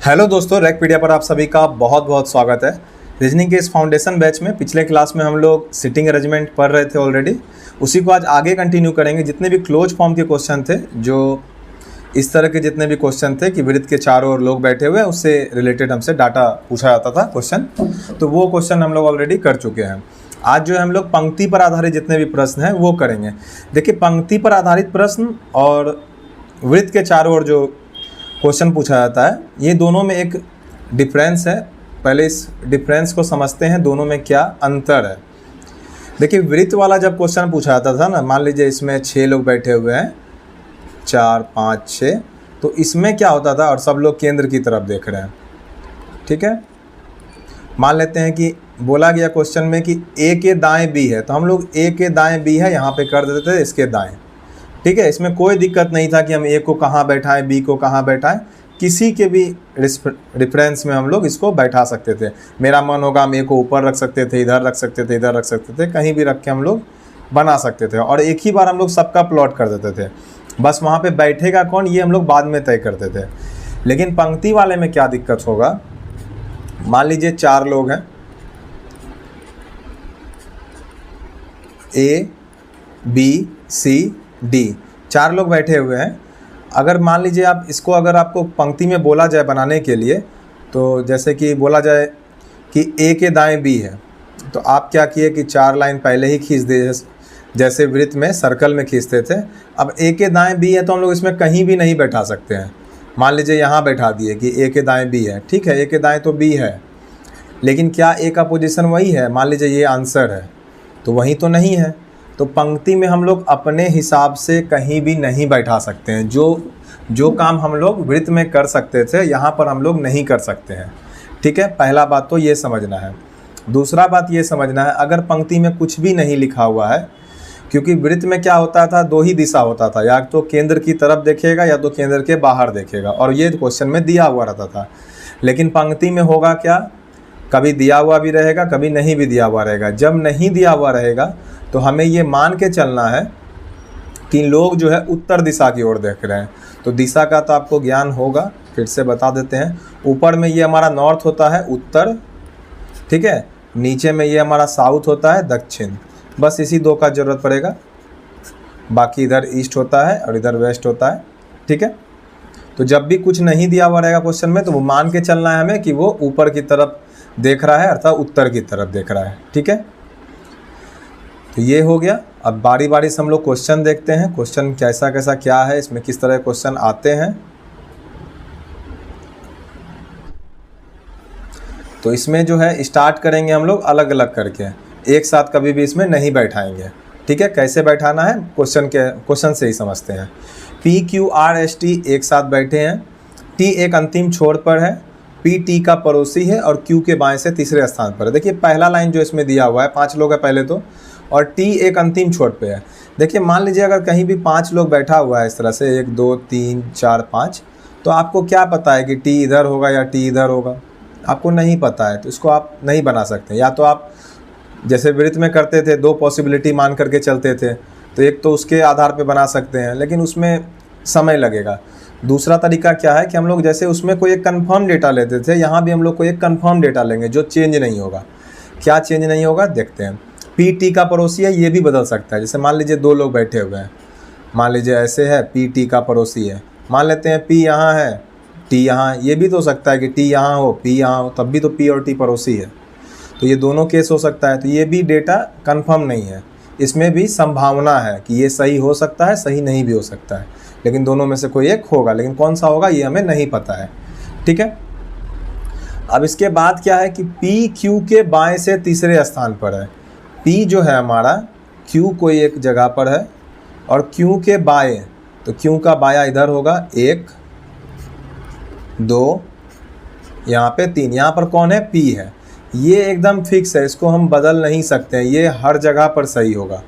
Hello दोस्तों, रैकपीडिया पर आप सभी का बहुत बहुत स्वागत है। रीजनिंग के इस फाउंडेशन बैच में पिछले क्लास में हम लोग सिटिंग अरेंजमेंट पढ़ रहे थे ऑलरेडी। उसी को आज आगे कंटिन्यू करेंगे। जितने भी क्लोज फॉर्म के क्वेश्चन थे, जो इस तरह के जितने भी क्वेश्चन थे कि वृत्त के चारों ओर लोग बैठे हुए हैं, उससे रिलेटेड हमसे डाटा पूछा जाता था क्वेश्चन, तो वो क्वेश्चन हम लोग ऑलरेडी कर चुके हैं। आज जो है हम लोग पंक्ति पर आधारित जितने भी प्रश्न हैं वो करेंगे। देखिए, पंक्ति पर आधारित प्रश्न और वृत्त के चारों ओर जो क्वेश्चन पूछा जाता है, ये दोनों में एक डिफरेंस है। पहले इस डिफरेंस को समझते हैं, दोनों में क्या अंतर है। देखिए, वृत्त वाला जब क्वेश्चन पूछा जाता था ना, मान लीजिए इसमें 6 लोग बैठे हुए हैं, 4 5 6, तो इसमें क्या होता था, और सब लोग केंद्र की तरफ देख रहे हैं। ठीक है, मान लेते हैं कि बोला गया क्वेश्चन में कि ए के दाएं बी है, तो हम लोग ए के दाएं बी है यहाँ पे कर देते थे इसके दाएं। ठीक है, इसमें कोई दिक्कत नहीं था कि हम ए को कहाँ बैठाएं, बी को कहाँ बैठाएं, किसी के भी रेफरेंस में हम लोग इसको बैठा सकते थे। मेरा मन होगा हम ए को ऊपर रख सकते थे, इधर रख सकते थे, इधर रख सकते थे, कहीं भी रख के हम लोग बना सकते थे, और एक ही बार हम लोग सबका प्लॉट कर देते थे। बस वहाँ पे बैठेगा कौन, ये हम लोग बाद में तय करते थे। लेकिन पंक्ति वाले में क्या दिक्कत होगा, मान लीजिए 4 लोग हैं, ए बी सी डी, 4 लोग बैठे हुए हैं। अगर मान लीजिए आप इसको, अगर आपको पंक्ति में बोला जाए बनाने के लिए, तो जैसे कि बोला जाए कि ए के दाएं बी है, तो आप क्या किए कि 4 लाइन पहले ही खींच दिए, जैसे वृत्त में सर्कल में खींचते थे। अब ए के दाएं बी है तो हम लोग इसमें कहीं भी नहीं बैठा सकते हैं। मान लीजिए यहाँ बैठा दिए कि ए के दाएँ बी है, ठीक है, ए के दाएँ तो बी है, लेकिन क्या ए का पोजीशन वही है? मान लीजिए ये आंसर है, तो वही तो नहीं है। तो पंक्ति में हम लोग अपने हिसाब से कहीं भी नहीं बैठा सकते हैं। जो काम हम लोग वृत्त में कर सकते थे, यहाँ पर हम लोग नहीं कर सकते हैं। ठीक है, पहला बात तो ये समझना है। दूसरा बात ये समझना है, अगर पंक्ति में कुछ भी नहीं लिखा हुआ है, क्योंकि वृत्त में क्या होता था, 2 ही दिशा होता था, या तो केंद्र की तरफ देखेगा या तो केंद्र के बाहर देखेगा, और ये क्वेश्चन में दिया हुआ रहता था। लेकिन पंक्ति में होगा क्या, कभी दिया हुआ भी रहेगा, कभी नहीं भी दिया हुआ रहेगा। जब नहीं दिया हुआ रहेगा तो हमें ये मान के चलना है कि लोग जो है उत्तर दिशा की ओर देख रहे हैं। तो दिशा का तो आपको ज्ञान होगा, फिर से बता देते हैं। ऊपर में ये हमारा नॉर्थ होता है, उत्तर, ठीक है, नीचे में ये हमारा साउथ होता है, दक्षिण। बस इसी 2 का ज़रूरत पड़ेगा, बाकी इधर ईस्ट होता है और इधर वेस्ट होता है। ठीक है, तो जब भी कुछ नहीं दिया हुआ रहेगा क्वेश्चन में, तो वो मान के चलना है हमें कि वो ऊपर की तरफ देख रहा है, अर्थात उत्तर की तरफ देख रहा है। ठीक है, तो ये हो गया। अब बारी बारी से हम लोग क्वेश्चन देखते हैं, क्वेश्चन कैसा कैसा क्या है, इसमें किस तरह क्वेश्चन आते हैं। तो इसमें जो है स्टार्ट करेंगे हम लोग अलग अलग करके, एक साथ कभी भी इसमें नहीं बैठाएंगे। ठीक है, कैसे बैठाना है क्वेश्चन से ही समझते हैं। P Q R S T एक साथ बैठे हैं, टी एक अंतिम छोर पर है, पी टी का पड़ोसी है और क्यू के बाएं से तीसरे स्थान पर है। देखिए, पहला लाइन जो इसमें दिया हुआ है, 5 लोग है पहले तो, और टी एक अंतिम छोर पे है। देखिए, मान लीजिए अगर कहीं भी 5 लोग बैठा हुआ है इस तरह से, 1 2 3 4 5, तो आपको क्या पता है कि टी इधर होगा या टी इधर होगा? आपको नहीं पता है, तो इसको आप नहीं बना सकते। या तो आप जैसे वृत्त में करते थे, 2 पॉसिबिलिटी मान करके चलते थे, तो एक तो उसके आधार पे बना सकते हैं, लेकिन उसमें समय लगेगा। दूसरा तरीका क्या है कि हम लोग जैसे उसमें कोई एक कन्फर्म डेटा लेते थे, यहाँ भी हम लोग कोई एक कन्फर्म डेटा लेंगे जो चेंज नहीं होगा। क्या चेंज नहीं होगा, देखते हैं। पी टी का पड़ोसी है, ये भी बदल सकता है। जैसे मान लीजिए 2 लोग बैठे हुए हैं, मान लीजिए ऐसे है, पी टी का पड़ोसी है, मान लेते हैं पी यहाँ है, टी यहाँ। ये भी तो हो सकता है कि टी यहाँ हो, पी यहाँ हो, तब भी तो पी और टी पड़ोसी है। तो ये दोनों केस हो सकता है। तो ये भी डेटा कंफर्म नहीं है, इसमें भी संभावना है कि ये सही हो सकता है, सही नहीं भी हो सकता है, लेकिन दोनों में से कोई एक होगा, लेकिन कौन सा होगा ये हमें नहीं पता है। ठीक है, अब इसके बाद क्या है कि पी क्यू के बाएं से तीसरे स्थान पर है। पी जो है हमारा, क्यू कोई एक जगह पर है, और क्यू के बाएं, तो क्यू का बाया इधर होगा, 1 2, यहाँ पे 3, यहाँ पर कौन है, पी है। ये एकदम फिक्स है, इसको हम बदल नहीं सकते हैं, ये हर जगह पर सही होगा।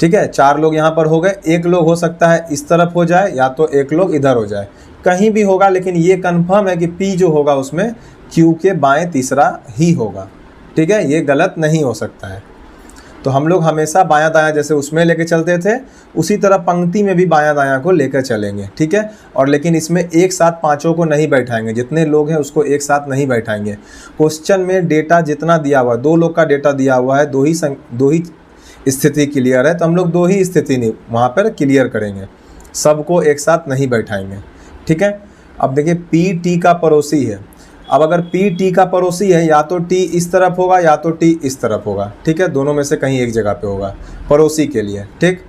ठीक है, 4 लोग यहाँ पर हो गए, 1 लोग हो सकता है इस तरफ हो जाए, या तो 1 लोग इधर हो जाए, कहीं भी होगा, लेकिन ये कंफर्म है कि पी जो होगा उसमें क्यू के बाएं तीसरा ही होगा। ठीक है, ये गलत नहीं हो सकता है। तो हम लोग हमेशा बायां दायां जैसे उसमें लेके चलते थे, उसी तरह पंक्ति में भी बायां दायां को लेकर चलेंगे, ठीक है। और लेकिन इसमें एक साथ पाँचों को नहीं बैठाएंगे, जितने लोग हैं उसको एक साथ नहीं बैठाएंगे। क्वेश्चन में डेटा जितना दिया हुआ है, 2 लोग का डेटा दिया हुआ है, दो ही स्थिति क्लियर है, तो हम लोग 2 ही स्थिति नहीं वहाँ पर क्लियर करेंगे, सबको एक साथ नहीं बैठाएंगे, ठीक है। अब देखिए पी टी का पड़ोसी है। अब अगर पी टी का पड़ोसी है, या तो टी इस तरफ होगा या तो टी इस तरफ होगा, ठीक है, दोनों में से कहीं एक जगह पे होगा पड़ोसी के लिए, ठीक।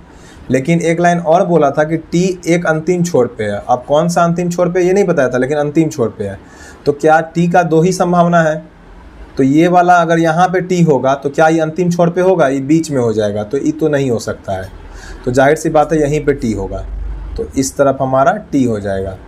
लेकिन एक लाइन और बोला था कि टी एक अंतिम छोर पे है। अब कौन सा अंतिम छोर पे ये नहीं बताया था, लेकिन अंतिम छोर पे है। तो क्या टी का 2 ही संभावना है, तो ये वाला अगर यहाँ पे टी होगा तो क्या ये अंतिम छोर पे होगा, ये बीच में हो जाएगा, तो ये तो नहीं हो सकता है। तो जाहिर सी बात है यहीं पे टी होगा, तो इस तरफ हमारा टी हो जाएगा।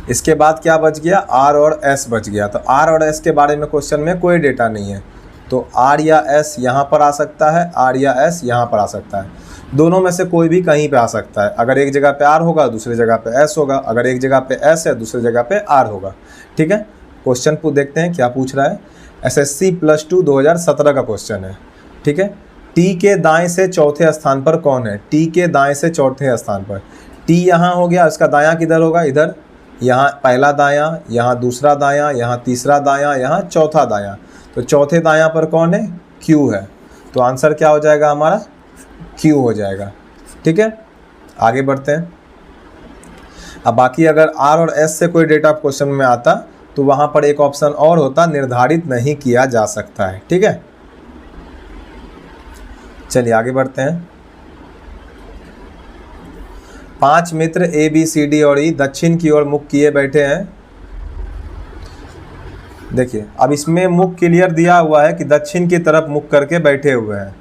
इसके बाद क्या बच गया, आर और एस बच गया। तो आर और एस के बारे में क्वेश्चन में कोई डेटा नहीं है, तो आर या एस यहाँ पर आ सकता है, आर या एस यहाँ पर आ सकता है, दोनों में से कोई भी कहीं पे आ सकता है। अगर एक जगह पे आर होगा दूसरी जगह पे एस होगा, अगर एक जगह पे एस है दूसरी जगह पे आर होगा, ठीक है। क्वेश्चन को देखते हैं क्या पूछ रहा है। एसएससी +2 2017 का क्वेश्चन है, ठीक है। टी के दाएं से चौथे स्थान पर कौन है, टी के दाएं से चौथे स्थान पर, टी यहाँ हो गया, इसका दायां किधर होगा, इधर, यहाँ पहला दायां, यहाँ दूसरा दायां, यहाँ तीसरा दायां, यहाँ चौथा दायां। तो चौथे दायां पर कौन है, क्यू है, तो आंसर क्या हो जाएगा हमारा, क्यू हो जाएगा, ठीक है। आगे बढ़ते हैं। अब बाकी अगर आर और एस से कोई डेटा क्वेश्चन में आता तो वहाँ पर एक ऑप्शन और होता, निर्धारित नहीं किया जा सकता है, ठीक है। चलिए आगे बढ़ते हैं। 5 मित्र ए बी सी डी और ई दक्षिण की ओर मुख किए बैठे हैं। देखिए अब इसमें मुख क्लियर दिया हुआ है कि दक्षिण की तरफ मुख करके बैठे हुए हैं,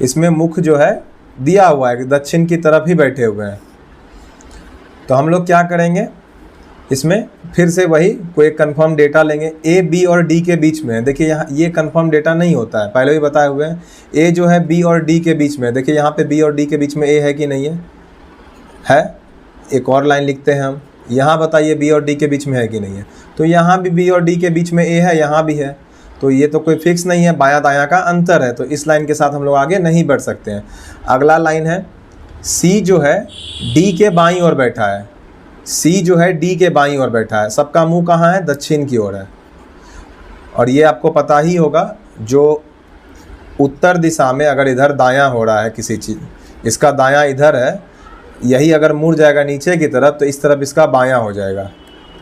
इसमें मुख जो है दिया हुआ है कि दक्षिण की तरफ ही बैठे हुए हैं। तो हम लोग क्या करेंगे, इसमें फिर से वही कोई कंफर्म डेटा लेंगे। ए बी और डी के बीच में है, देखिए यहाँ ये कंफर्म डेटा नहीं होता है, पहले भी बताए हुए हैं। ए जो है बी और डी के बीच में, देखिए यहाँ पे बी और डी के बीच में ए है कि नहीं है। एक और लाइन लिखते हैं हम, यहाँ बताइए बी और डी के बीच में है कि नहीं है। तो यहाँ भी बी और डी के बीच में ए है, यहाँ भी है, तो ये तो कोई फिक्स नहीं है, बायां दायां का अंतर है, तो इस लाइन के साथ हम लोग आगे नहीं बढ़ सकते हैं। अगला लाइन है, सी जो है डी के बाईं ओर बैठा है, सी जो है डी के बाईं ओर बैठा है, सबका मुंह कहाँ है, दक्षिण की ओर है। और ये आपको पता ही होगा, जो उत्तर दिशा में अगर इधर दायां हो रहा है किसी चीज़, इसका दायां इधर है, यही अगर मुड़ जाएगा नीचे की तरफ तो इस तरफ इसका बायां हो जाएगा,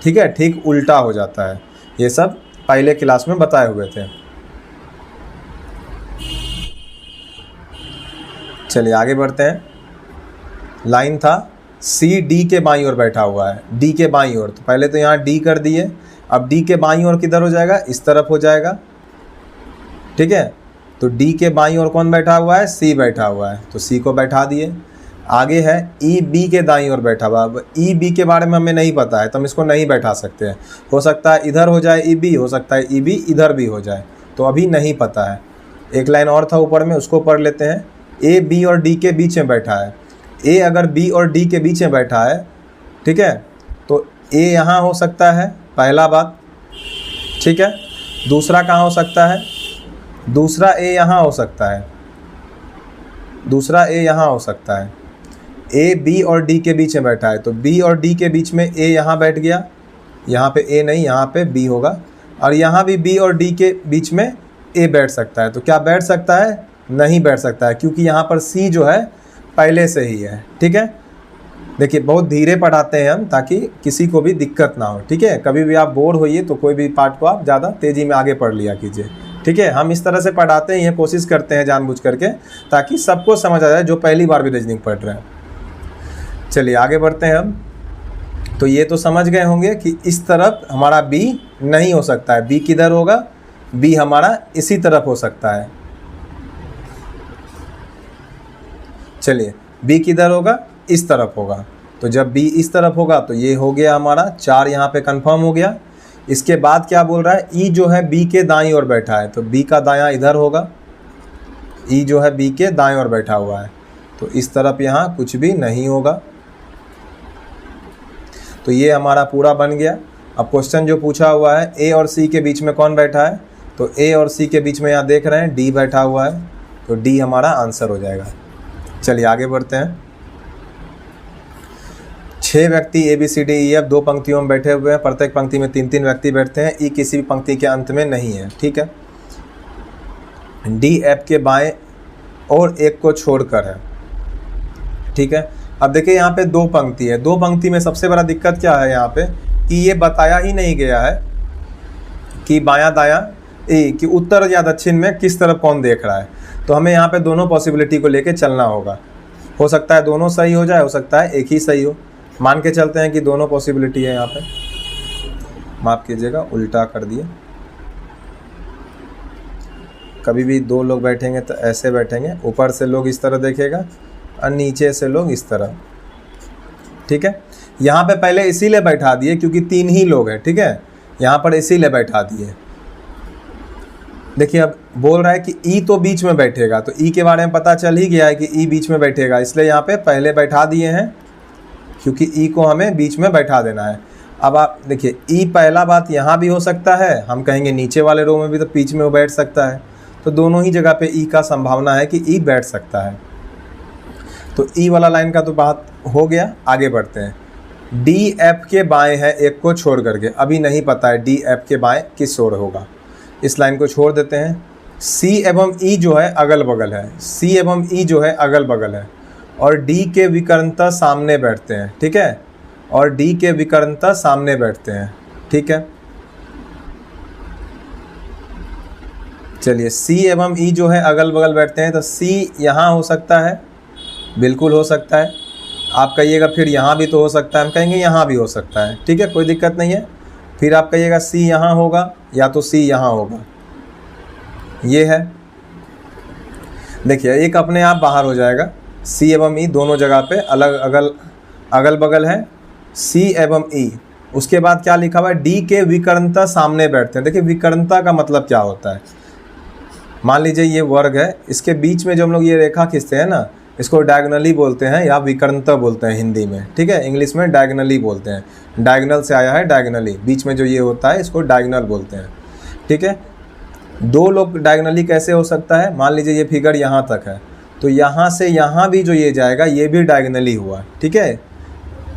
ठीक है, ठीक उल्टा हो जाता है। ये सब पहले क्लास में बताए हुए थे। चलिए आगे बढ़ते हैं। लाइन था सी डी के बाईं ओर बैठा हुआ है, डी के बाईं ओर, तो पहले तो यहाँ डी कर दिए, अब डी के बाईं ओर किधर हो जाएगा, इस तरफ हो जाएगा, ठीक है। तो डी के बाईं ओर कौन बैठा हुआ है, सी बैठा हुआ है, तो सी को बैठा दिए। आगे है ई बी के दाईं ओर बैठा हुआ। अब ई बी के बारे में हमें नहीं पता है तो हम इसको नहीं बैठा सकते हैं, हो सकता है इधर हो जाए ई बी, हो सकता है ई बी इधर भी हो जाए, तो अभी नहीं पता है। एक लाइन और था ऊपर में, उसको पढ़ लेते हैं। ए बी और डी के बीच में बैठा है, ए अगर बी और डी के बीच में बैठा है, ठीक है, तो ए यहाँ हो सकता है, पहला बात, ठीक है। दूसरा कहाँ हो सकता है, दूसरा ए यहाँ हो सकता है, दूसरा ए यहाँ हो सकता है। ए बी और डी के बीच में बैठा है, तो बी और डी के बीच में ए यहाँ बैठ गया, यहाँ पे ए नहीं, यहाँ पे बी होगा, और यहाँ भी बी और डी के बीच में ए बैठ सकता है। तो क्या बैठ सकता है, नहीं बैठ सकता है, क्योंकि यहाँ पर सी जो है पहले से ही है, ठीक है। देखिए बहुत धीरे पढ़ाते हैं हम ताकि किसी को भी दिक्कत ना हो, ठीक है। कभी भी आप बोर होइए तो कोई भी पार्ट को आप ज़्यादा तेज़ी में आगे पढ़ लिया कीजिए, ठीक है। हम इस तरह से पढ़ाते हैं, कोशिश करते हैं जानबूझ करके, ताकि सबको समझ आ जाए जो पहली बार भी रीजनिंग पढ़ रहे हैं। चलिए आगे बढ़ते हैं हम। तो ये तो समझ गए होंगे कि इस तरफ हमारा बी नहीं हो सकता है, बी किधर होगा, बी हमारा इसी तरफ हो सकता है। चलिए बी किधर होगा, इस तरफ होगा, तो जब बी इस तरफ होगा तो ये हो गया हमारा 4, यहाँ पे कंफर्म हो गया। इसके बाद क्या बोल रहा है, ई जो है बी के दाईं ओर बैठा है, तो बी का दायां इधर होगा, ई जो है बी के दाईं ओर बैठा हुआ है, तो इस तरफ यहाँ कुछ भी नहीं होगा। तो ये हमारा पूरा बन गया। अब क्वेश्चन जो पूछा हुआ है, ए और सी के बीच में कौन बैठा है, तो ए और सी के बीच में यहाँ देख रहे हैं डी बैठा हुआ है, तो डी हमारा आंसर हो जाएगा। चलिए आगे बढ़ते हैं। 6 व्यक्ति A B C D E F 2 पंक्तियों में बैठे हुए हैं, प्रत्येक पंक्ति में 3-3 व्यक्ति बैठते हैं, ई किसी भी पंक्ति के अंत में नहीं है, ठीक है। डी एफ के बाएं और एक को छोड़कर है, ठीक है। अब देखिए यहाँ पे 2 पंक्ति है, 2 पंक्ति में सबसे बड़ा दिक्कत क्या है यहाँ पे कि ये बताया ही नहीं गया है कि बायां दायां कि उत्तर या दक्षिण में किस तरफ कौन देख रहा है। तो हमें यहाँ पे दोनों पॉसिबिलिटी को लेके चलना होगा। हो सकता है दोनों सही हो जाए, हो सकता है एक ही सही हो। मान के चलते हैं कि दोनों पॉसिबिलिटी है। यहाँ पे माफ़ कीजिएगा, उल्टा कर दिए। कभी भी 2 लोग बैठेंगे तो ऐसे बैठेंगे, ऊपर से लोग इस तरह देखेगा और नीचे से लोग इस तरह, ठीक है। यहाँ पे पहले इसीलिए बैठा दिए क्योंकि 3 ही लोग हैं, ठीक है। यहाँ पर इसीलिए बैठा दिए। देखिए अब बोल रहा है कि ई तो बीच में बैठेगा, तो ई के बारे में पता चल ही गया है कि ई बीच में बैठेगा, इसलिए यहाँ पे पहले बैठा दिए हैं क्योंकि ई को हमें बीच में बैठा देना है। अब आप देखिए ई पहला बात यहाँ भी हो सकता है, हम कहेंगे नीचे वाले रो में भी तो बीच में वो बैठ सकता है, तो दोनों ही जगह पे ई का संभावना है कि ई बैठ सकता है। तो ई वाला लाइन का तो बात हो गया। आगे बढ़ते हैं। डी एफ के बाएं है एक को छोड़ करके, अभी नहीं पता है डी एफ के बाएं किस ओर होगा, इस लाइन को छोड़ देते हैं। सी एवं ई जो है अगल बगल है, सी एवं ई जो है अगल बगल है और डी के विकर्णता सामने बैठते हैं, ठीक है। और डी के विकर्णता सामने बैठते हैं, ठीक है। चलिए सी एवं ई जो है अगल बगल बैठते हैं, तो सी यहाँ हो सकता है, बिल्कुल हो सकता है। आप कहिएगा फिर यहाँ भी तो हो सकता है, हम कहेंगे यहाँ भी हो सकता है, ठीक है, कोई दिक्कत नहीं है। फिर आप कहिएगा सी यहाँ होगा या तो सी यहाँ होगा, ये है। देखिए एक अपने आप बाहर हो जाएगा, सी एवं ई दोनों जगह पे अगल बगल है, सी एवं ई। उसके बाद क्या लिखा हुआ है, डी के विकर्णता सामने बैठते हैं। देखिए विकर्णता का मतलब क्या होता है, मान लीजिए ये वर्ग है, इसके बीच में जो हम लोग ये रेखा खींचते हैं ना, इसको डायगनली बोलते हैं या विकर्णता बोलते हैं हिंदी में, ठीक है। इंग्लिश में डायगनली बोलते हैं, डायगनल से आया है डायगनली, बीच में जो ये होता है इसको डायगनल बोलते हैं, ठीक है। 2 लोग डायगनली कैसे हो सकता है, मान लीजिए ये फिगर यहाँ तक है, तो यहाँ से यहाँ भी जो ये जाएगा ये भी डायगनली हुआ, ठीक है,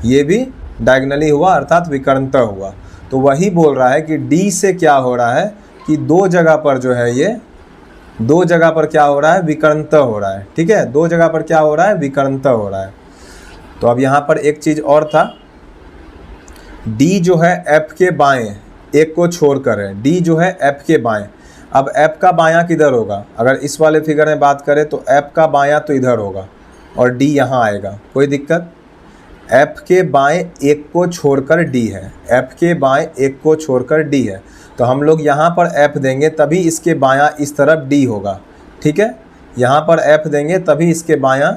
ये भी डायगनली हुआ अर्थात विकर्णता हुआ। तो वही बोल रहा है कि डी से क्या हो रहा है कि 2 जगह पर जो है ये 2 जगह पर क्या हो रहा है, विकर्णता हो रहा है, ठीक है। 2 जगह पर क्या हो रहा है, विकर्णता हो रहा है। तो अब यहाँ पर एक चीज़ और था, डी जो है एफ के बाएं एक को छोड़कर है, डी जो है एफ के बाएं। अब एफ का बायां किधर होगा, अगर इस वाले फिगर में बात करें तो एफ का बायां तो इधर होगा और डी यहाँ आएगा, कोई दिक्कत। एफ के बाएं एक को छोड़कर डी है, एफ के बाएं एक को छोड़कर डी है, तो हम लोग यहाँ पर एफ देंगे तभी इसके बायां इस तरफ डी होगा, ठीक है। यहाँ पर एफ देंगे तभी इसके बायां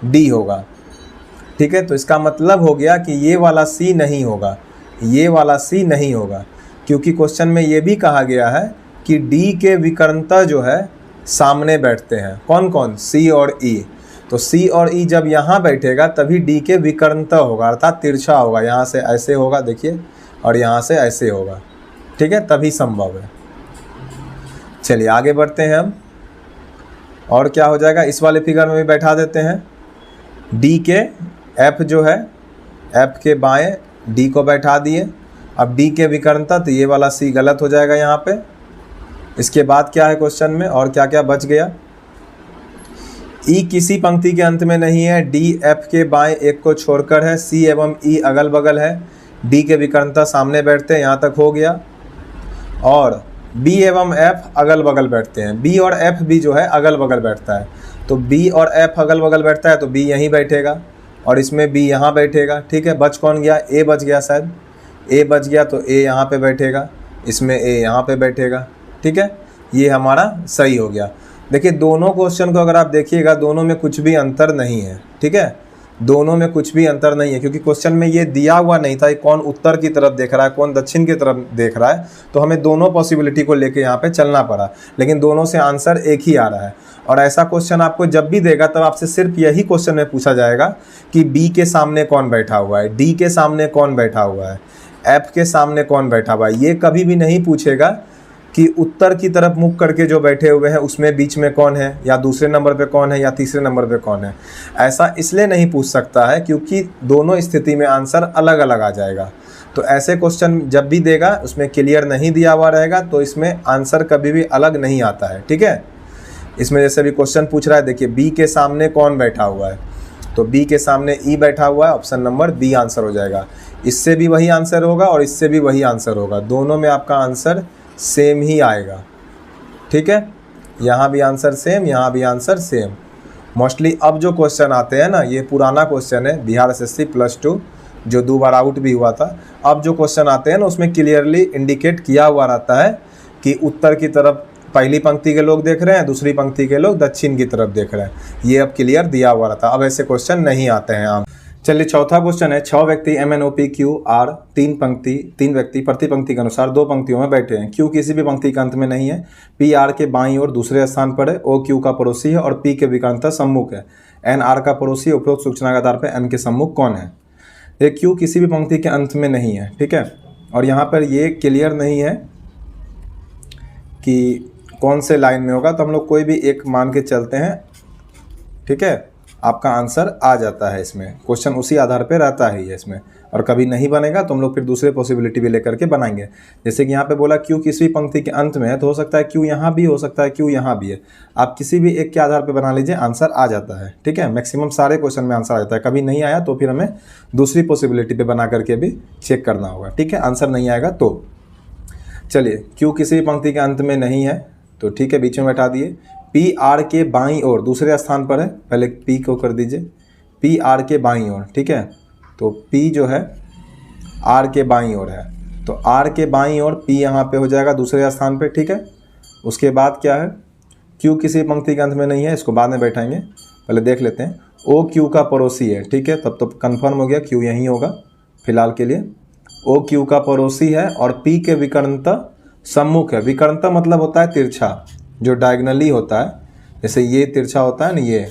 डी होगा, ठीक है। तो इसका मतलब हो गया कि ये वाला सी नहीं होगा, ये वाला सी नहीं होगा, क्योंकि क्वेश्चन में ये भी कहा गया है कि डी के विकर्णता जो है सामने बैठते हैं, कौन कौन, सी और ई। तो सी और ई जब यहाँ बैठेगा तभी डी के विकर्णता होगा अर्थात तिरछा होगा, यहाँ से ऐसे होगा देखिए और यहाँ से ऐसे होगा, ठीक है, तभी संभव है। चलिए आगे बढ़ते हैं हम, और क्या हो जाएगा, इस वाले फिगर में भी बैठा देते हैं। डी के एफ जो है एफ के बाएं डी को बैठा दिए। अब डी के विकर्णता, तो ये वाला सी गलत हो जाएगा यहाँ पे। इसके बाद क्या है क्वेश्चन में और क्या क्या बच गया, ई किसी पंक्ति के अंत में नहीं है, डी एफ के बाएं एक को छोड़कर है, सी एवं ई अगल बगल है, डी के विकर्णता सामने बैठते हैं, यहाँ तक हो गया। और बी एवं एफ अगल बगल बैठते हैं, बी और एफ भी जो है अगल बगल बैठता है, तो बी और एफ अगल बगल बैठता है तो बी यहीं बैठेगा और इसमें बी यहाँ बैठेगा, ठीक है। बच कौन गया, ए बच गया, शायद ए बच गया, तो ए यहाँ पे बैठेगा, इसमें ए यहाँ पे बैठेगा, ठीक है। ये हमारा सही हो गया। देखिए दोनों क्वेश्चन को अगर आप देखिएगा दोनों में कुछ भी अंतर नहीं है, ठीक है, दोनों में कुछ भी अंतर नहीं है, क्योंकि क्वेश्चन में ये दिया हुआ नहीं था कौन उत्तर की तरफ देख रहा है कौन दक्षिण की तरफ देख रहा है, तो हमें दोनों पॉसिबिलिटी को लेके यहाँ पे चलना पड़ा, लेकिन दोनों से आंसर एक ही आ रहा है। और ऐसा क्वेश्चन आपको जब भी देगा तब आपसे सिर्फ यही क्वेश्चन में पूछा जाएगा कि बी के सामने कौन बैठा हुआ है, डी के सामने कौन बैठा हुआ है, एफ के सामने कौन बैठा हुआ है। ये कभी भी नहीं पूछेगा कि उत्तर की तरफ मुख करके जो बैठे हुए हैं उसमें बीच में कौन है, या दूसरे नंबर पे कौन है, या तीसरे नंबर पे कौन है। ऐसा इसलिए नहीं पूछ सकता है क्योंकि दोनों स्थिति में आंसर अलग अलग आ जाएगा। तो ऐसे क्वेश्चन जब भी देगा उसमें क्लियर नहीं दिया हुआ रहेगा तो इसमें आंसर कभी भी अलग नहीं आता है। ठीक है, इसमें जैसे भी क्वेश्चन पूछ रहा है, देखिए बी के सामने कौन बैठा हुआ है, तो बी के सामने ई बैठा हुआ है, ऑप्शन नंबर बी आंसर हो जाएगा। इससे भी वही आंसर होगा और इससे भी वही आंसर होगा, दोनों में आपका आंसर सेम ही आएगा। ठीक है, यहाँ भी आंसर सेम, यहाँ भी आंसर सेम। मोस्टली अब जो क्वेश्चन आते हैं ना, ये पुराना क्वेश्चन है बिहार SSC +2 जो 2 बार आउट भी हुआ था। अब जो क्वेश्चन आते हैं ना उसमें क्लियरली इंडिकेट किया हुआ रहता है कि उत्तर की तरफ पहली पंक्ति के लोग देख रहे हैं, दूसरी पंक्ति के लोग दक्षिण की तरफ देख रहे हैं, ये अब क्लियर दिया हुआ रहता है। अब ऐसे क्वेश्चन नहीं आते हैं आम। चलिए चौथा क्वेश्चन है, 6 व्यक्ति MNOPQR 3 व्यक्ति प्रति पंक्ति के अनुसार 2 पंक्तियों में बैठे हैं। Q किसी भी पंक्ति के अंत में नहीं है, P R के बाईं ओर दूसरे स्थान पर है, O Q का पड़ोसी है और P के विकर्णता सम्मुख है, N R का पड़ोसी है। उपरोक्त सूचना के आधार पर N के सम्मुख कौन है। ये Q किसी भी पंक्ति के अंत में नहीं है। ठीक है, और यहाँ पर ये क्लियर नहीं है कि कौन से लाइन में होगा, तो हम लोग कोई भी एक मान के चलते हैं। ठीक है, आपका आंसर आ जाता है इसमें, क्वेश्चन उसी आधार पे रहता है ये इसमें, और कभी नहीं बनेगा तो हम लोग फिर दूसरे पॉसिबिलिटी भी लेकर के बनाएंगे। जैसे कि यहाँ पे बोला Q किसी पंक्ति के अंत में है, तो हो सकता है Q यहाँ भी हो सकता है, Q यहाँ भी है। आप किसी भी एक के आधार पे बना लीजिए, आंसर आ जाता है। ठीक है, मैक्सिमम सारे क्वेश्चन में आंसर आ जाता है। कभी नहीं आया तो फिर हमें दूसरी पॉसिबिलिटी पे बना करके भी चेक करना होगा। ठीक है, आंसर नहीं आएगा तो चलिए Q किसी भी पंक्ति के अंत में नहीं है, तो ठीक है बीच में बैठा दिए। P R के बाईं ओर दूसरे स्थान पर है, पहले P को कर दीजिए, P R के बाईं ओर। ठीक है, तो P जो है R के बाईं ओर है, तो R के बाईं ओर P यहाँ पे हो जाएगा दूसरे स्थान पे। ठीक है, उसके बाद क्या है, Q किसी पंक्ति के अंत में नहीं है, इसको बाद में बैठाएंगे, पहले देख लेते हैं। O Q का पड़ोसी है। ठीक है, तब तो कन्फर्म हो गया Q यहीं होगा फिलहाल के लिए। O Q का पड़ोसी है और P के विकर्णता सम्मुख है। विकर्णता मतलब होता है तिरछा, जो डायगनली होता है, जैसे ये तिरछा होता है ना, ये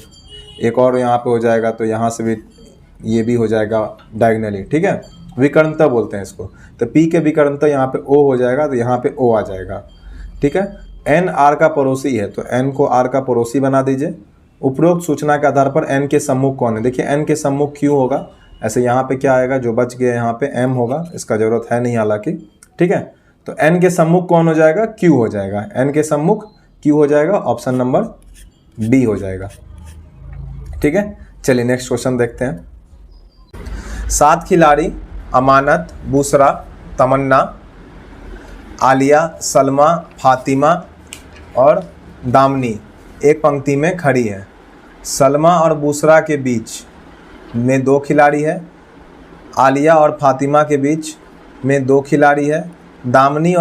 एक और यहाँ पे हो जाएगा, तो यहाँ से भी ये भी हो जाएगा डायगनली। ठीक है, विकर्णता बोलते हैं इसको। तो P के विकर्णता यहाँ पे O हो जाएगा, तो यहाँ पे O आ जाएगा। ठीक है, N R का पड़ोसी है, तो N को R का पड़ोसी बना दीजिए। उपरोक्त सूचना के आधार पर N के सम्मुख कौन है। देखिए N के सम्मुख Q होगा, ऐसे यहाँ पे क्या आएगा, जो बच गया यहाँ पे M होगा, इसका ज़रूरत है नहीं हालांकि। ठीक है, तो N के सम्मुख कौन हो जाएगा, Q हो जाएगा। N के सम्मुख Q हो जाएगा, ऑप्शन नंबर B हो जाएगा। ठीक है, चलिए नेक्स्ट क्वेश्चन देखते हैं। 7 खिलाड़ी अमानत, बुशरा, तमन्ना, आलिया, सलमा, फातिमा और दामनी एक पंक्ति में खड़ी है। सलमा और बुशरा के बीच में 2 खिलाड़ी है, आलिया और फातिमा के बीच में 2 खिलाड़ी है, दामनी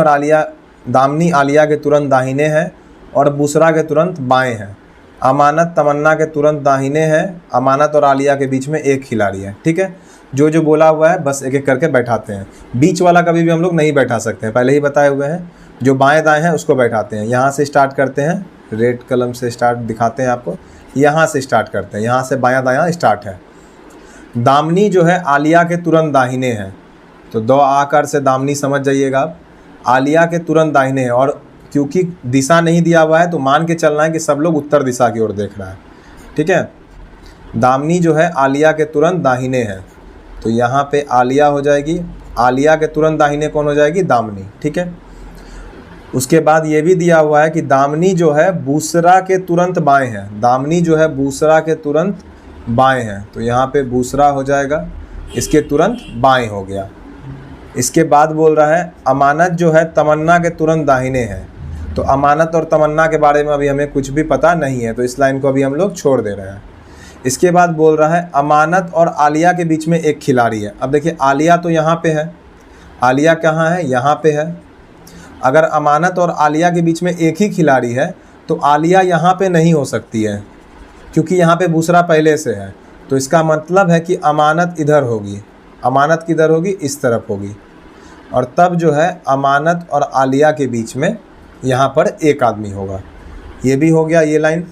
आलिया के तुरंत दाहिने हैं और बुशरा के तुरंत बाएं हैं। अमानत तमन्ना के तुरंत दाहिने हैं, अमानत और आलिया के बीच में 1 खिलाड़ी है। ठीक है, जो बोला हुआ है बस एक एक करके बैठाते हैं। बीच वाला कभी भी हम लोग नहीं बैठा सकते हैं, पहले ही बताए हुए हैं। जो बाएं दाएं हैं उसको बैठाते हैं। यहाँ से स्टार्ट करते हैं, रेड कलम से स्टार्ट दिखाते हैं आपको, यहाँ से स्टार्ट करते हैं, यहाँ से बायां दायां स्टार्ट है। दामनी जो है आलिया के तुरंत दाहिने हैं, तो 2 आकार से दामनी समझ जाइएगा आप। आलिया के तुरंत दाहिने हैं, और क्योंकि दिशा नहीं दिया हुआ है तो मान के चलना है कि सब लोग उत्तर दिशा की ओर देख रहा है। ठीक है, दामनी जो है आलिया के तुरंत दाहिने हैं, तो यहाँ पे आलिया हो जाएगी, आलिया के तुरंत दाहिने कौन हो जाएगी, दामनी। ठीक है, उसके बाद ये भी दिया हुआ है कि दामनी जो है बुशरा के तुरंत बाएं है, दामनी जो है बुशरा के तुरंत बाएं हैं, तो यहाँ पे बुशरा हो जाएगा, इसके तुरंत बाएं हो गया। इसके बाद बोल रहा है अमानत जो है तमन्ना के तुरंत दाहिने हैं, तो अमानत और तमन्ना के बारे में अभी हमें कुछ भी पता नहीं है, तो इस लाइन को अभी हम लोग छोड़ दे रहे हैं। इसके बाद बोल रहा है अमानत और आलिया के बीच में 1 खिलाड़ी है। अब देखिए आलिया तो यहाँ पे है, आलिया कहाँ है, यहाँ पे है। अगर अमानत और आलिया के बीच में 1 ही खिलाड़ी है तो आलिया यहाँ पे नहीं हो सकती है, क्योंकि यहाँ पे बुशरा पहले से है, तो इसका मतलब है कि अमानत इधर होगी, अमानत किधर होगी, इस तरफ होगी, और तब जो है अमानत और आलिया के बीच में यहाँ पर 1 आदमी होगा। ये भी हो गया ये लाइन।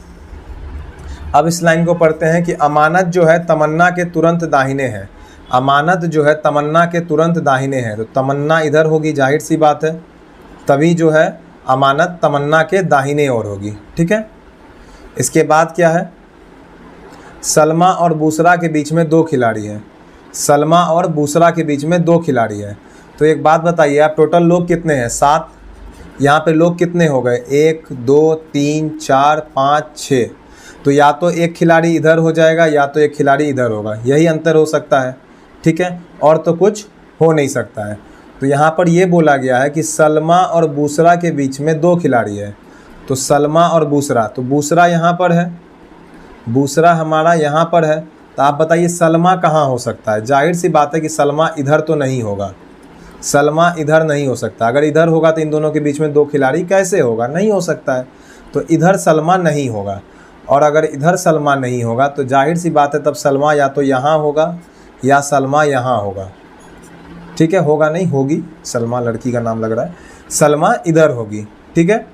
अब इस लाइन को पढ़ते हैं कि अमानत जो है तमन्ना के तुरंत दाहिने है, अमानत जो है तमन्ना के तुरंत दाहिने है, तो तमन्ना इधर होगी, जाहिर सी बात है, तभी जो है अमानत तमन्ना के दाहिने ओर होगी। ठीक है, इसके बाद क्या है, सलमा और बूसरा के बीच में 2 खिलाड़ी हैं। सलमा और बूसरा के बीच में 2 खिलाड़ी हैं। तो एक बात बताइए आप, टोटल लोग कितने हैं? 7। यहाँ पे लोग कितने हो गए? 1 2 3 4 5 6। तो या तो एक खिलाड़ी इधर हो जाएगा या तो एक खिलाड़ी इधर होगा, यही अंतर हो सकता है। ठीक है, और तो कुछ हो नहीं सकता है। तो यहाँ पर ये बोला गया है कि सलमा और बूसरा के बीच में 2 खिलाड़ी है। तो सलमा और बूसरा, तो बूसरा यहाँ पर है, बूसरा हमारा यहाँ पर है। तो आप बताइए सलमा कहाँ हो सकता है? जाहिर सी बात है कि सलमा इधर तो नहीं होगा, सलमा इधर नहीं हो सकता। अगर इधर होगा तो इन दोनों के बीच में 2 खिलाड़ी कैसे होगा? नहीं हो सकता है। तो इधर सलमा नहीं होगा, और अगर इधर सलमा नहीं होगा तो जाहिर सी बात है तब सलमा या तो यहाँ होगा या सलमा यहाँ होगा। ठीक है, होगा नहीं, होगी, सलमा लड़की का नाम लग रहा है, सलमा इधर होगी। ठीक है,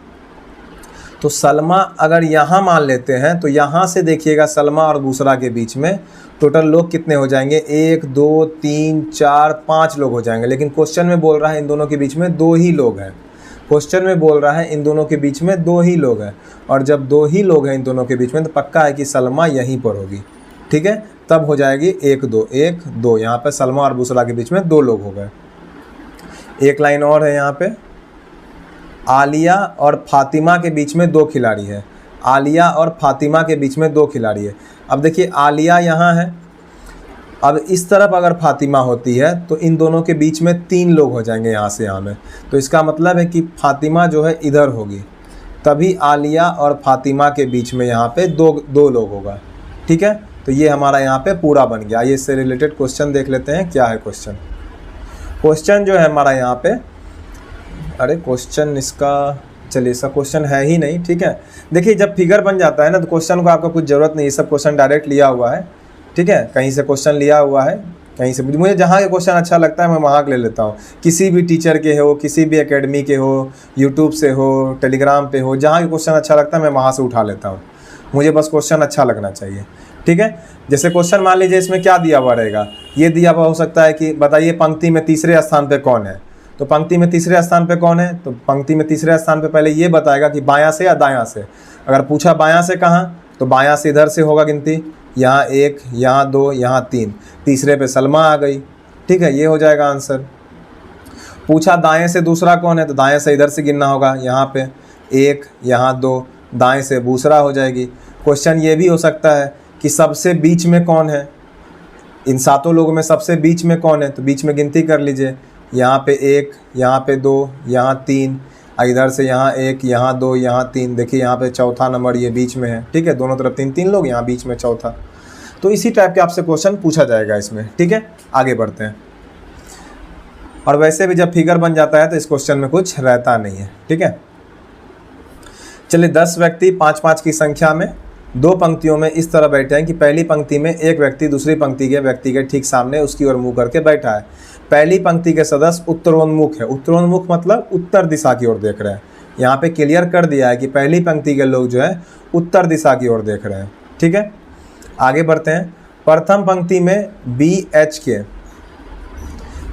तो सलमा अगर यहाँ मान लेते हैं तो यहाँ से देखिएगा सलमा और बूसरा के बीच में टोटल लोग कितने हो जाएंगे? 1 2 3 4 5 लोग हो जाएंगे। लेकिन क्वेश्चन में बोल रहा है इन दोनों के बीच में 2 ही लोग हैं। क्वेश्चन में बोल रहा है इन दोनों के बीच में 2 ही लोग हैं, और जब 2 ही लोग हैं इन दोनों के बीच में तो पक्का है कि सलमा यहीं पर होगी। ठीक है, तब हो जाएगी 1 2 1 2। यहाँ पे सलमा और बूसरा के बीच में 2 लोग हो गए। एक लाइन और है यहाँ पे, आलिया और फातिमा के बीच में 2 खिलाड़ी है। आलिया और फातिमा के बीच में 2 खिलाड़ी है। अब देखिए आलिया यहाँ है, अब इस तरफ अगर फातिमा होती है तो इन दोनों के बीच में 3 लोग हो जाएंगे यहाँ से यहाँ में। तो इसका मतलब है कि फातिमा जो है इधर होगी, तभी आलिया और फातिमा के बीच में यहाँ पे 2 लोग होगा। ठीक है, तो ये हमारा यहाँ पे पूरा बन गया। ये इससे रिलेटेड क्वेश्चन देख लेते हैं क्या है क्वेश्चन। क्वेश्चन जो है हमारा यहाँ पे, अरे क्वेश्चन इसका, चलिए इसका क्वेश्चन है ही नहीं। ठीक है, देखिए जब फिगर बन जाता है ना तो क्वेश्चन को आपका कुछ ज़रूरत नहीं, ये सब क्वेश्चन डायरेक्ट लिया हुआ है। ठीक है, कहीं से क्वेश्चन लिया हुआ है, कहीं से मुझे जहाँ के क्वेश्चन अच्छा लगता है मैं वहाँ के ले लेता हूँ। किसी भी टीचर के हो, किसी भी एकेडमी के हो, यूट्यूब से हो, टेलीग्राम पे हो, जहाँ के क्वेश्चन अच्छा लगता है मैं वहाँ से उठा लेता हूँ। मुझे बस क्वेश्चन अच्छा लगना चाहिए। ठीक है, जैसे क्वेश्चन मान लीजिए इसमें क्या दिया हुआ रहेगा, ये दिया हुआ हो सकता है कि बताइए पंक्ति में तीसरे स्थान पे कौन है। तो पंक्ति में तीसरे स्थान पे कौन है? तो पंक्ति में तीसरे स्थान पे पहले ये बताएगा कि बायां से या दायां से। अगर पूछा बायां से कहाँ, तो बायां से इधर से होगा गिनती, यहाँ 1 यहाँ 2 यहाँ 3, तीसरे पे सलमा आ गई। ठीक है, ये हो जाएगा आंसर। पूछा दाएं से दूसरा कौन है, तो दाएं से इधर से गिनना होगा, यहाँ पे 1 यहाँ 2, दाएं से बूसरा हो जाएगी। क्वेश्चन ये भी हो सकता है कि सबसे बीच में कौन है, इन 7 लोगों में सबसे बीच में कौन है, तो बीच में गिनती कर लीजिए, यहाँ पे 1 यहाँ पे 2 यहाँ 3, इधर से यहाँ 1 यहाँ 2 यहाँ 3, देखिए यहाँ पे चौथा नंबर ये बीच में है। ठीक है, दोनों तरफ 3 लोग, यहाँ बीच में चौथा। तो इसी टाइप के आपसे क्वेश्चन पूछा जाएगा इसमें। ठीक है, आगे बढ़ते हैं। और वैसे भी जब फिगर बन जाता है तो इस क्वेश्चन में कुछ रहता नहीं है। ठीक है, चलिए 10 व्यक्ति 5-5 की संख्या में 2 पंक्तियों में इस तरह बैठे हैं कि पहली पंक्ति में एक व्यक्ति दूसरी पंक्ति के व्यक्ति के ठीक सामने उसकी ओर मुंह करके बैठा है। पहली पंक्ति के सदस्य उत्तरोन्मुख है। उत्तरोन्मुख मतलब उत्तर दिशा की ओर देख रहे हैं। यहाँ पे क्लियर कर दिया है कि पहली पंक्ति के लोग जो है उत्तर दिशा की ओर देख रहे हैं। ठीक है, आगे बढ़ते हैं। प्रथम पंक्ति में BH के,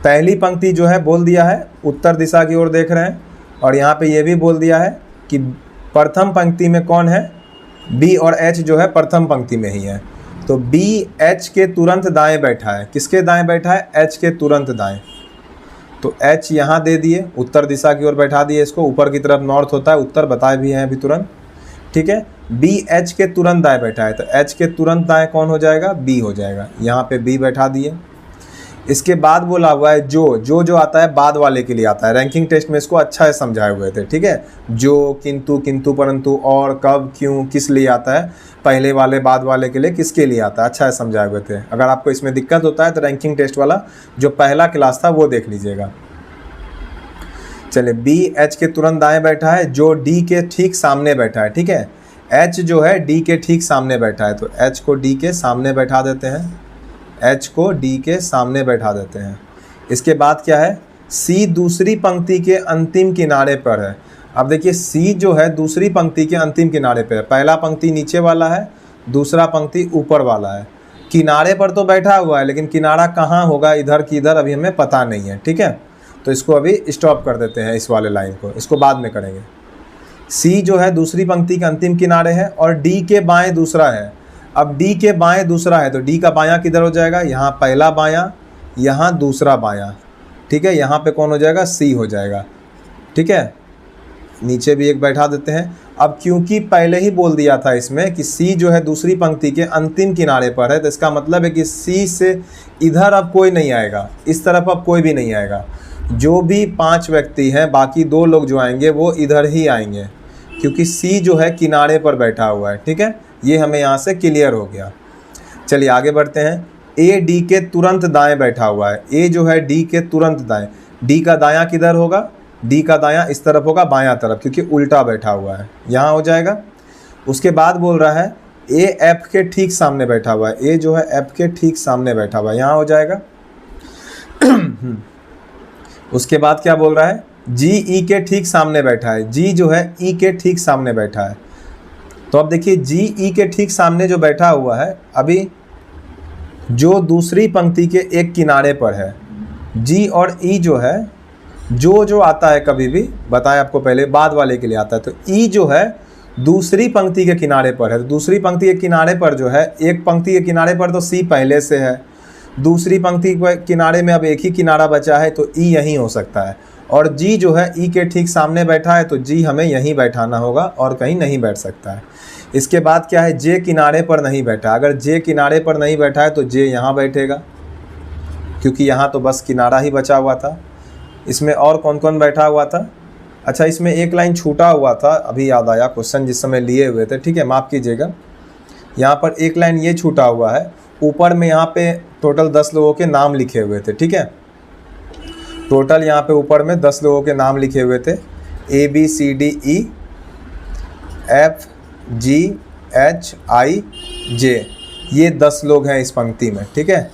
पहली पंक्ति जो है बोल दिया है उत्तर दिशा की ओर देख रहे हैं, और यहाँ पे ये भी बोल दिया है कि प्रथम पंक्ति में कौन है, B और H जो है प्रथम पंक्ति में ही है। तो B H के तुरंत दाएं बैठा है। किसके दाएं बैठा है? H के तुरंत दाएं। तो H यहाँ दे दिए, उत्तर दिशा की ओर बैठा दिए इसको। ऊपर की तरफ नॉर्थ होता है, उत्तर बताए भी हैं अभी तुरंत। ठीक है, B H के तुरंत दाएं बैठा है, तो H के तुरंत दाएं कौन हो जाएगा? B हो जाएगा। यहाँ पे B बैठा दिए। इसके बाद बोला हुआ है जो आता है बाद वाले के लिए आता है। रैंकिंग टेस्ट में इसको अच्छा है समझाए हुए थे। ठीक है, जो, किंतु, किंतु परंतु, और, कब, क्यों, किस लिए आता है, पहले वाले बाद वाले के लिए किसके लिए आता है, अच्छा है समझाए हुए थे। अगर आपको इसमें दिक्कत होता है तो रैंकिंग टेस्ट वाला जो पहला क्लास था वो देख लीजिएगा। चलिए, B H के तुरंत दाएं बैठा है, जो D के ठीक सामने बैठा है। ठीक है, H जो है D के ठीक सामने बैठा है, तो H को D के सामने बैठा देते हैं। H को D के सामने बैठा देते हैं। इसके बाद क्या है, C दूसरी पंक्ति के अंतिम किनारे पर है। अब देखिए C जो है दूसरी पंक्ति के अंतिम किनारे पे है। पहला पंक्ति नीचे वाला है, दूसरा पंक्ति ऊपर वाला है। किनारे पर तो बैठा हुआ है, लेकिन किनारा कहाँ होगा, इधर की इधर, अभी हमें पता नहीं है। ठीक है, तो इसको अभी स्टॉप कर देते हैं, इस वाले लाइन को, इसको बाद में करेंगे। सी जो है दूसरी पंक्ति के अंतिम किनारे है और डी के बाएं दूसरा है। अब डी के बाएं दूसरा है तो डी का बायां किधर हो जाएगा, यहाँ पहला बायां, यहाँ दूसरा बायां, ठीक है। यहाँ पे कौन हो जाएगा, सी हो जाएगा, ठीक है। नीचे भी एक बैठा देते हैं। अब क्योंकि पहले ही बोल दिया था इसमें कि सी जो है दूसरी पंक्ति के अंतिम किनारे पर है, तो इसका मतलब है कि सी से इधर अब कोई नहीं आएगा, इस तरफ अब कोई भी नहीं आएगा। जो भी 5 व्यक्ति हैं, बाकी 2 लोग जो आएंगे वो इधर ही आएंगे, क्योंकि सी जो है किनारे पर बैठा हुआ है, ठीक है। ये हमें यहाँ से क्लियर हो गया। चलिए आगे बढ़ते हैं। ए डी के तुरंत दाएं बैठा हुआ है। ए जो है डी के तुरंत दाएं, डी का दायां किधर होगा, डी का दायां इस तरफ होगा, बायां तरफ, क्योंकि उल्टा बैठा हुआ है, यहाँ हो जाएगा। उसके बाद बोल रहा है ए एफ के ठीक सामने बैठा हुआ है। ए जो है एफ के ठीक सामने बैठा हुआ है, यहाँ हो जाएगा। उसके बाद क्या बोल रहा है, जी ई के ठीक सामने बैठा है। जी जो है ई के ठीक सामने बैठा है। तो अब देखिए जी ई के ठीक सामने जो बैठा हुआ है, अभी जो दूसरी पंक्ति के एक किनारे पर है, जी और ई जो है, जो आता है कभी भी बताया आपको पहले, बाद वाले के लिए आता है। तो ई जो है दूसरी पंक्ति के किनारे पर है। तो दूसरी पंक्ति के किनारे पर जो है, एक पंक्ति के किनारे पर तो सी पहले से है, दूसरी पंक्ति के किनारे में अब एक ही किनारा बचा है, तो ई यहीं हो सकता है। और जी जो है ई के ठीक सामने बैठा है, तो जी हमें यहीं बैठाना होगा और कहीं नहीं बैठ सकता है। इसके बाद क्या है, जे किनारे पर नहीं बैठा। अगर जे किनारे पर नहीं बैठा है तो जे यहाँ बैठेगा, क्योंकि यहाँ तो बस किनारा ही बचा हुआ था। इसमें और कौन कौन बैठा हुआ था, अच्छा इसमें एक लाइन छूटा हुआ था, अभी याद आया, क्वेश्चन जिस समय लिए हुए थे, ठीक है, माफ़ कीजिएगा। यहाँ पर एक लाइन ये छूटा हुआ है, ऊपर में यहाँ पे टोटल 10 लोगों के नाम लिखे हुए थे, ठीक है। टोटल यहाँ पे ऊपर में 10 लोगों के नाम लिखे हुए थे, A B C D E F G H I J, ये 10 लोग हैं इस पंक्ति में, ठीक है।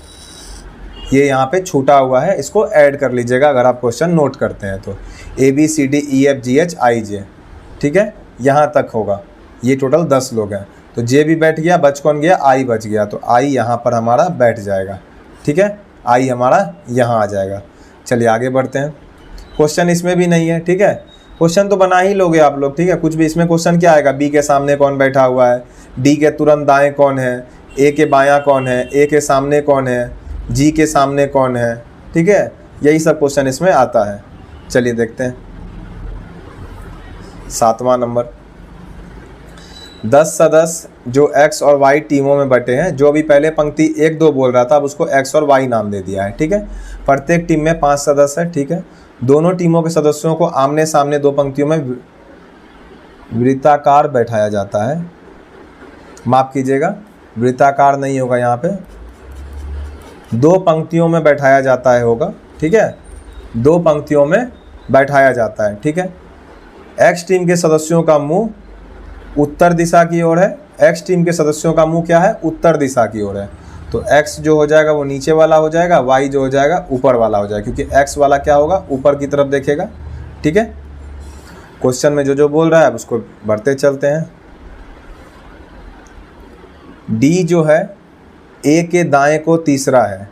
ये यहाँ पे छूटा हुआ है, इसको ऐड कर लीजिएगा अगर आप क्वेश्चन नोट करते हैं तो। A B C D E F G H I J, ठीक है, यहाँ तक होगा। ये टोटल 10 लोग हैं, तो जे भी बैठ गया, बच कौन गया, आई बच गया, तो आई यहाँ पर हमारा बैठ जाएगा, ठीक है। आई हमारा यहाँ आ जाएगा। चलिए आगे बढ़ते हैं। क्वेश्चन इसमें भी नहीं है, ठीक है, क्वेश्चन तो बना ही लोगे आप लोग, ठीक है। कुछ भी इसमें क्वेश्चन क्या आएगा, बी के सामने कौन बैठा हुआ है, डी के तुरंत दाएं कौन है, ए के बायां कौन है, ए के सामने कौन है, जी के सामने कौन है, ठीक है, यही सब क्वेश्चन इसमें आता है। चलिए देखते हैं 7वां नंबर। 10 सदस्य जो एक्स और वाई टीमों में बटे हैं, जो अभी पहले पंक्ति 1 2 बोल रहा था, अब उसको एक्स और वाई नाम दे दिया है, ठीक है। प्रत्येक टीम में 5 सदस्य है, ठीक है। दोनों टीमों के सदस्यों को आमने सामने 2 पंक्तियों में वृत्ताकार बैठाया जाता है। माफ़ कीजिएगा, वृत्ताकार नहीं होगा, यहाँ पे 2 पंक्तियों में बैठाया जाता है होगा, ठीक है। 2 पंक्तियों में बैठाया जाता है, ठीक है। एक्स टीम के सदस्यों का मुंह उत्तर दिशा की ओर है। एक्स टीम के सदस्यों का मुंह क्या है, उत्तर दिशा की ओर है। तो एक्स जो हो जाएगा वो नीचे वाला हो जाएगा, वाई जो हो जाएगा ऊपर वाला हो जाएगा, क्योंकि एक्स वाला क्या होगा, ऊपर की तरफ देखेगा, ठीक है। क्वेश्चन में जो बोल रहा है अब उसको बढ़ते चलते हैं। डी जो है ए के दाएं को तीसरा है,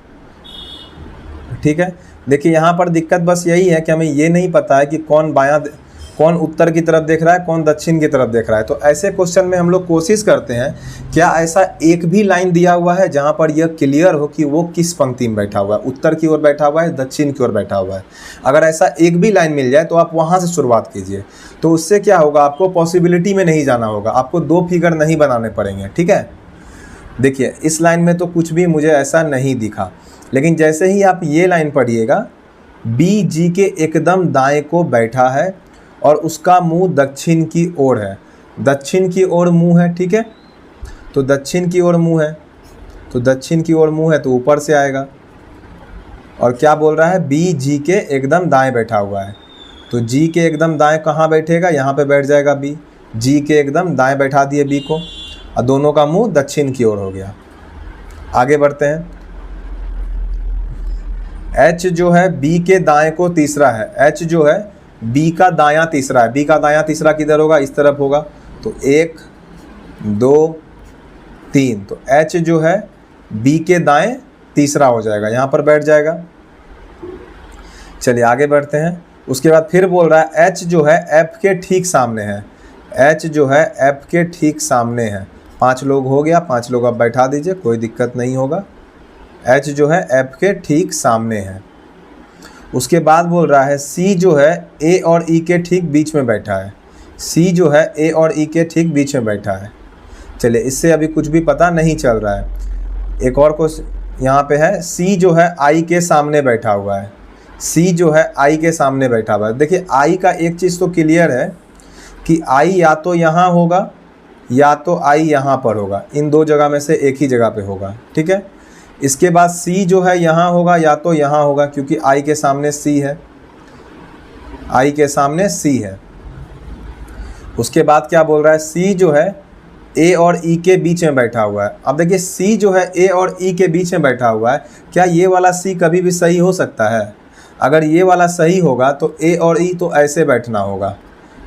ठीक है। देखिए यहाँ पर दिक्कत बस यही है कि हमें ये नहीं पता है कि कौन उत्तर की तरफ देख रहा है, कौन दक्षिण की तरफ देख रहा है। तो ऐसे क्वेश्चन में हम लोग कोशिश करते हैं, क्या ऐसा एक भी लाइन दिया हुआ है जहाँ पर यह क्लियर हो कि वो किस पंक्ति में बैठा हुआ है, उत्तर की ओर बैठा हुआ है, दक्षिण की ओर बैठा हुआ है। अगर ऐसा एक भी लाइन मिल जाए तो आप वहाँ से शुरुआत कीजिए, तो उससे क्या होगा, आपको पॉसिबिलिटी में नहीं जाना होगा, आपको 2 फिगर नहीं बनाने पड़ेंगे, ठीक है। देखिए इस लाइन में तो कुछ भी मुझे ऐसा नहीं दिखा, लेकिन जैसे ही आप ये लाइन पढ़िएगा, बी जी के एकदम दाएं को बैठा है और उसका मुंह दक्षिण की ओर है, दक्षिण की ओर मुंह है, ठीक है। तो दक्षिण की ओर मुंह है, तो दक्षिण की ओर मुंह है तो ऊपर से आएगा। और क्या बोल रहा है, बी जी के एकदम दाएं बैठा हुआ है, तो जी के एकदम दाएं कहाँ बैठेगा, यहाँ पे बैठ जाएगा बी। जी के एकदम दाएं बैठा दिए बी को, और दोनों का मुंह दक्षिण की ओर हो गया। आगे बढ़ते हैं। एच जो है बी के दाएं को तीसरा है, एच जो है बी का दायां तीसरा है। बी का दायां तीसरा किधर होगा, इस तरफ होगा, तो 1 2 3, तो एच जो है बी के दाएं तीसरा हो जाएगा, यहाँ पर बैठ जाएगा। चलिए आगे बढ़ते हैं। उसके बाद फिर बोल रहा है एच जो है एफ के ठीक सामने है। एच जो है एफ के ठीक सामने है। 5 लोग हो गया, 5 लोग अब बैठा दीजिए, कोई दिक्कत नहीं होगा। एच जो है एफ के ठीक सामने है। उसके बाद बोल रहा है सी जो है ए और ई के ठीक बीच में बैठा है। सी जो है ए और ई के ठीक बीच में बैठा है। चलिए, इससे अभी कुछ भी पता नहीं चल रहा है। एक और क्वेश्चन यहाँ पे है, सी जो है आई के सामने बैठा हुआ है। सी जो है आई के सामने बैठा हुआ है। देखिए, आई का एक चीज़ तो क्लियर है कि आई या तो यहाँ होगा या तो आई यहाँ पर होगा। इन दो जगह में से एक ही जगह पे होगा, ठीक है। इसके बाद सी जो है यहाँ होगा या तो यहाँ होगा, क्योंकि आई के सामने सी है, आई के सामने सी है। उसके बाद क्या बोल रहा है, सी जो है ए और ई के बीच में बैठा हुआ है। अब देखिए, सी जो है ए और ई के बीच में बैठा हुआ है, क्या ये वाला सी कभी भी सही हो सकता है? अगर ये वाला सही होगा तो ए और ई तो ऐसे बैठना होगा,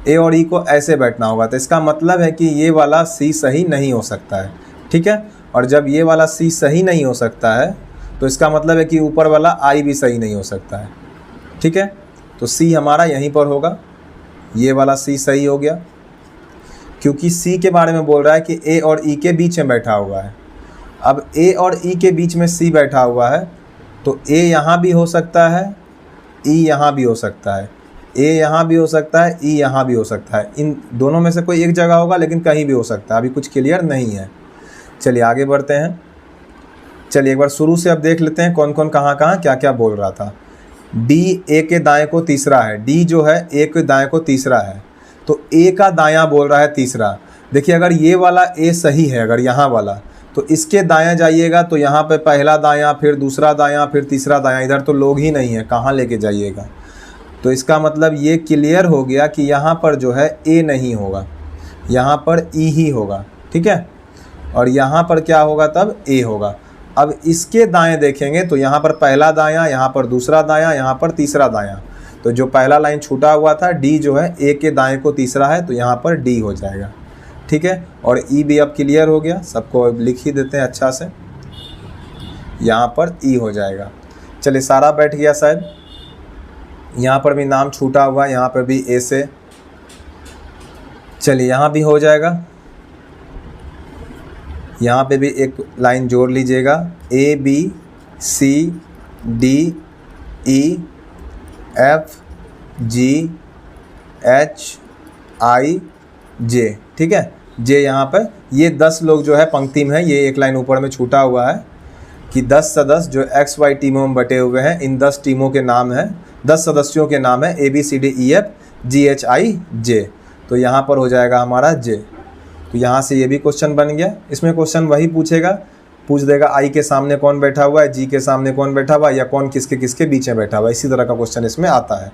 ए और ई को ऐसे बैठना होगा। तो इसका मतलब है कि ये वाला सी सही नहीं हो सकता है, ठीक है। और जब ये वाला सी सही नहीं हो सकता है तो इसका मतलब है कि ऊपर वाला आई भी सही नहीं हो सकता है, ठीक है। तो सी हमारा यहीं पर होगा, ये वाला सी सही हो गया, क्योंकि सी के बारे में बोल रहा है कि ए और ई के बीच में बैठा हुआ है। अब ए और ई के बीच में सी बैठा हुआ है, तो ए यहाँ भी हो सकता है, ई यहाँ भी हो सकता है, ए यहाँ भी हो सकता है, ई यहाँ भी हो सकता है। इन दोनों में से कोई एक जगह होगा, लेकिन कहीं भी हो सकता है। अभी कुछ क्लियर नहीं है। चलिए आगे बढ़ते हैं। चलिए एक बार शुरू से अब देख लेते हैं कौन कौन कहाँ कहाँ क्या क्या बोल रहा था। डी ए के दाएं को तीसरा है। डी जो है ए के दाएं को तीसरा है, तो ए का दायां बोल रहा है तीसरा। देखिए, अगर ये वाला ए सही है, अगर यहाँ वाला, तो इसके दायां जाइएगा तो यहाँ पे पहला दायां, फिर दूसरा दायां, फिर तीसरा दायां। इधर तो लोग ही नहीं है, कहाँ लेके जाइएगा? तो इसका मतलब ये क्लियर हो गया कि यहाँ पर जो है ए नहीं होगा, यहाँ पर ई ही होगा, ठीक है। और यहाँ पर क्या होगा? तब ए होगा। अब इसके दाएं देखेंगे तो यहाँ पर पहला दायां, यहाँ पर दूसरा दायां, यहाँ पर तीसरा दायां। तो जो पहला लाइन छूटा हुआ था डी जो है ए के दाएं को तीसरा है, तो यहाँ पर डी हो जाएगा, ठीक है। और ई भी अब क्लियर हो गया, सबको लिख ही देते हैं अच्छा से, यहाँ पर ई हो जाएगा। चलिए, सारा बैठ गया शायद। यहाँ पर भी नाम छूटा हुआ है, यहाँ पर भी ए से। चलिए, यहाँ भी हो जाएगा। यहाँ पे भी एक लाइन जोड़ लीजिएगा, A B C D E F G H I J, ठीक है। जे यहाँ पर ये 10 लोग जो है पंक्ति में है। ये एक लाइन ऊपर में छूटा हुआ है कि 10 सदस्य जो एक्स वाई टीमों में बटे हुए हैं, इन 10 टीमों के नाम है, 10 सदस्यों के नाम है A B C D E F G H I J. तो यहाँ पर हो जाएगा हमारा जे। तो यहाँ से ये भी क्वेश्चन बन गया। इसमें क्वेश्चन वही पूछ देगा आई के सामने कौन बैठा हुआ है, जी के सामने कौन बैठा हुआ है, या कौन किसके किसके बीच में बैठा हुआ है। इसी तरह का क्वेश्चन इसमें आता है।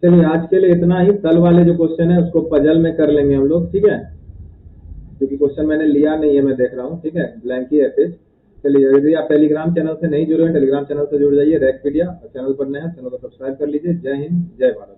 चलिए, आज के लिए इतना ही। कल वाले जो क्वेश्चन है उसको पजल में कर लेंगे हम लोग, ठीक है, क्योंकि क्वेश्चन मैंने लिया नहीं है, मैं देख रहा हूँ, ठीक है, ब्लैंक ही है पेज। चलिए, यदि आप टेलीग्राम चैनल से नहीं जुड़े हैं, टेलीग्राम चैनल से जुड़ जाइए, रैकपीडिया चैनल पर नए हैं, चैनल को सब्सक्राइब कर लीजिए। जय हिंद, जय भारत।